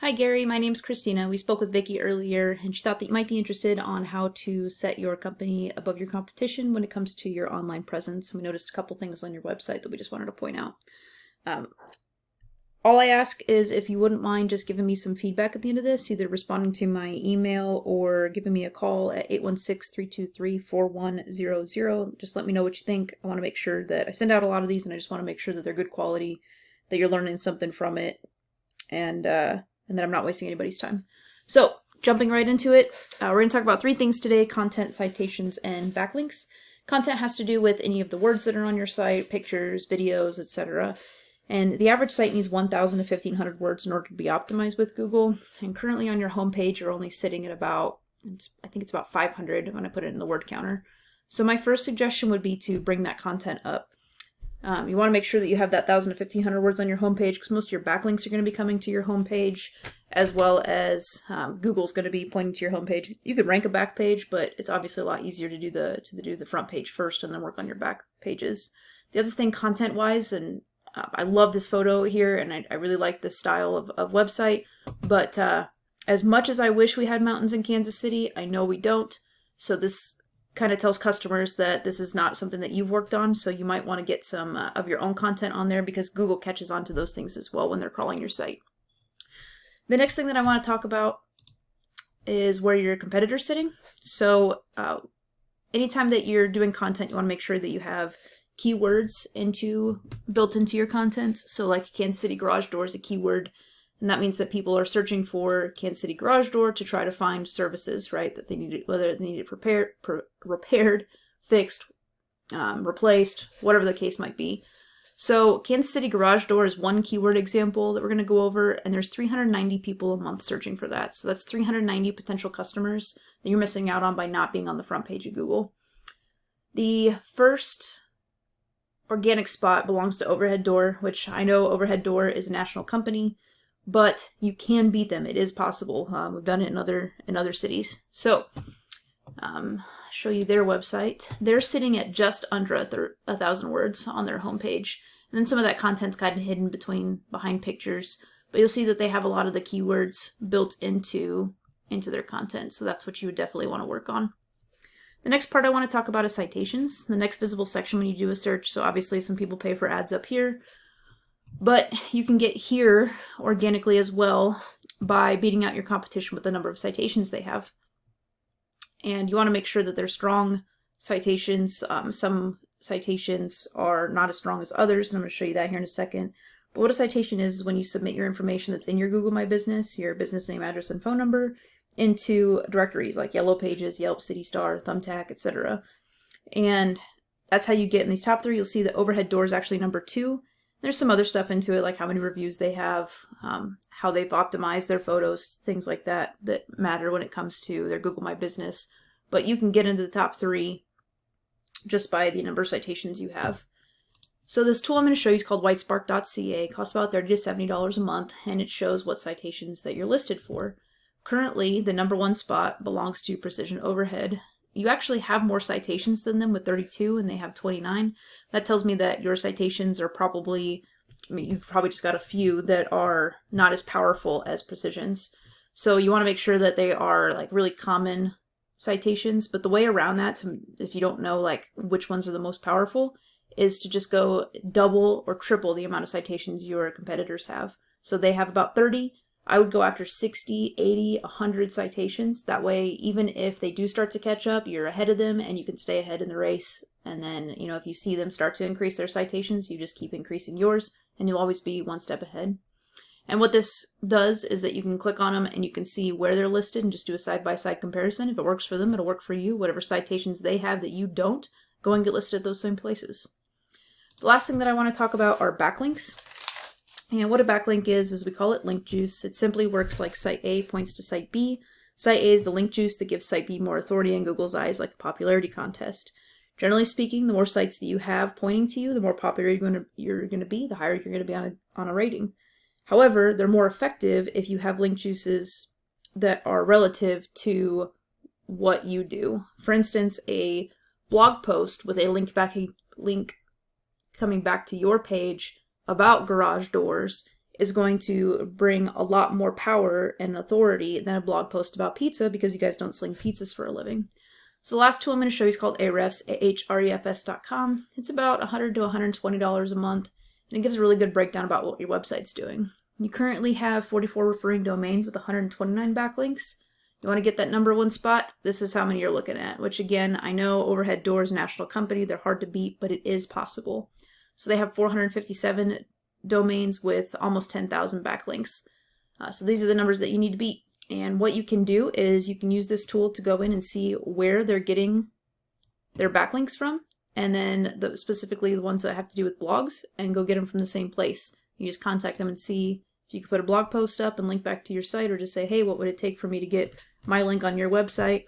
Hi Gary, my name's Christina. We spoke with Vicky earlier and she thought that you might be interested on how to set your company above your competition when it comes to your online presence. We noticed a couple things on your website that we just wanted to point out. Um, all I ask is if you wouldn't mind just giving me some feedback at the end of this, either responding to my email or giving me a call at 816-323-4100. Just let me know what you think. I want to make sure that I send out a lot of these and I just want to make sure that they're good quality, that you're learning something from it, and that I'm not wasting anybody's time. So, jumping right into it, we're going to talk about three things today: content, citations, and backlinks. Content has to do with any of the words that are on your site, pictures, videos, etc. And the average site needs 1,000 to 1,500 words in order to be optimized with Google. And currently on your homepage, you're only sitting at about, I think it's about 500 when I put it in the word counter. So my first suggestion would be to bring that content up. You want to make sure that you have that 1,000 to 1,500 words on your homepage because most of your backlinks are going to be coming to your homepage, as well as Google's going to be pointing to your homepage. You could rank a back page, but it's obviously a lot easier to do the front page first and then work on your back pages. The other thing, content-wise, and I love this photo here, and I really like this style of website, but as much as I wish we had mountains in Kansas City, I know we don't. So this kind of tells customers that this is not something that you've worked on, so you might want to get some of your own content on there because Google catches on to those things as well when they're crawling your site. The next thing that I want to talk about is where your competitor's sitting. So anytime that you're doing content, you want to make sure that you have keywords built into your content. So like Kansas City garage door is a keyword, and that means that people are searching for Kansas City garage door to try to find services, right? That they need it, whether they need it repaired, fixed, replaced, whatever the case might be. So Kansas City garage door is one keyword example that we're going to go over, and there's 390 people a month searching for that. So that's 390 potential customers that you're missing out on by not being on the front page of Google. The first organic spot belongs to Overhead Door, which I know Overhead Door is a national company, but you can beat them. It is possible. We've done it in other cities. So, show you their website. They're sitting at just under 1,000 words on their homepage, and then some of that content's kind of hidden behind pictures. But you'll see that they have a lot of the keywords built into their content. So that's what you would definitely want to work on. The next part I want to talk about is citations, the next visible section when you do a search. So obviously some people pay for ads up here, but you can get here organically as well by beating out your competition with the number of citations they have. And you want to make sure that they're strong citations. Some citations are not as strong as others, and I'm going to show you that here in a second. But what a citation is when you submit your information that's in your Google My Business, your business name, address, and phone number, into directories like Yellow Pages, Yelp, City Star, Thumbtack, etc. And that's how you get in these top three. You'll see that Overhead Door is actually number 2. There's some other stuff into it, like how many reviews they have, how they've optimized their photos, things like that matter when it comes to their Google My Business. But you can get into the top 3 just by the number of citations you have. So this tool I'm going to show you is called Whitespark.ca. It costs about $30 to $70 a month, and it shows what citations that you're listed for. Currently, the number 1 spot belongs to Precision Overhead. You actually have more citations than them with 32, and they have 29. That tells me that your citations are probably, you've probably just got a few that are not as powerful as Precision's. So you want to make sure that they are like really common citations. But the way around that, if you don't know like which ones are the most powerful, is to just go double or triple the amount of citations your competitors have. So they have about 30. I would go after 60, 80, 100 citations. That way, even if they do start to catch up, you're ahead of them and you can stay ahead in the race. And then, if you see them start to increase their citations, you just keep increasing yours and you'll always be one step ahead. And what this does is that you can click on them and you can see where they're listed and just do a side-by-side comparison. If it works for them, it'll work for you. Whatever citations they have that you don't, go and get listed at those same places. The last thing that I want to talk about are backlinks. And what a backlink is we call it link juice. It simply works like Site A points to Site B. Site A is the link juice that gives Site B more authority in Google's eyes, like a popularity contest. Generally speaking, the more sites that you have pointing to you, the more popular you're going to be, the higher you're going to be on a rating. However, they're more effective if you have link juices that are relative to what you do. For instance, a blog post with a link coming back to your page about garage doors is going to bring a lot more power and authority than a blog post about pizza, because you guys don't sling pizzas for a living. So the last tool I'm going to show you is called Ahrefs, ahrefs.com. It's about $100 to $120 a month, and it gives a really good breakdown about what your website's doing. You currently have 44 referring domains with 129 backlinks. You want to get that number one spot? This is how many you're looking at, which again, I know Overhead Doors, national company, they're hard to beat, but it is possible. So they have 457 domains with almost 10,000 backlinks. So these are the numbers that you need to beat. And what you can do is you can use this tool to go in and see where they're getting their backlinks from, and then specifically the ones that have to do with blogs, and go get them from the same place. You just contact them and see if you could put a blog post up and link back to your site, or just say, hey, what would it take for me to get my link on your website?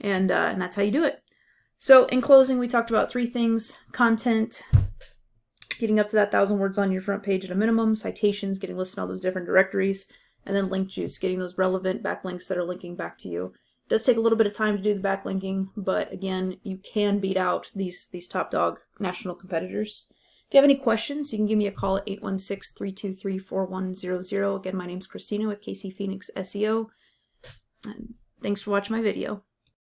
And that's how you do it. So in closing, we talked about 3 things: content, getting up to that 1,000 words on your front page at a minimum; citations, getting listed in all those different directories; and then link juice, getting those relevant backlinks that are linking back to you. It does take a little bit of time to do the backlinking, but again, you can beat out these top dog national competitors. If you have any questions, you can give me a call at 816-323-4100. Again, my name's Christina with KC Phoenix SEO. And thanks for watching my video.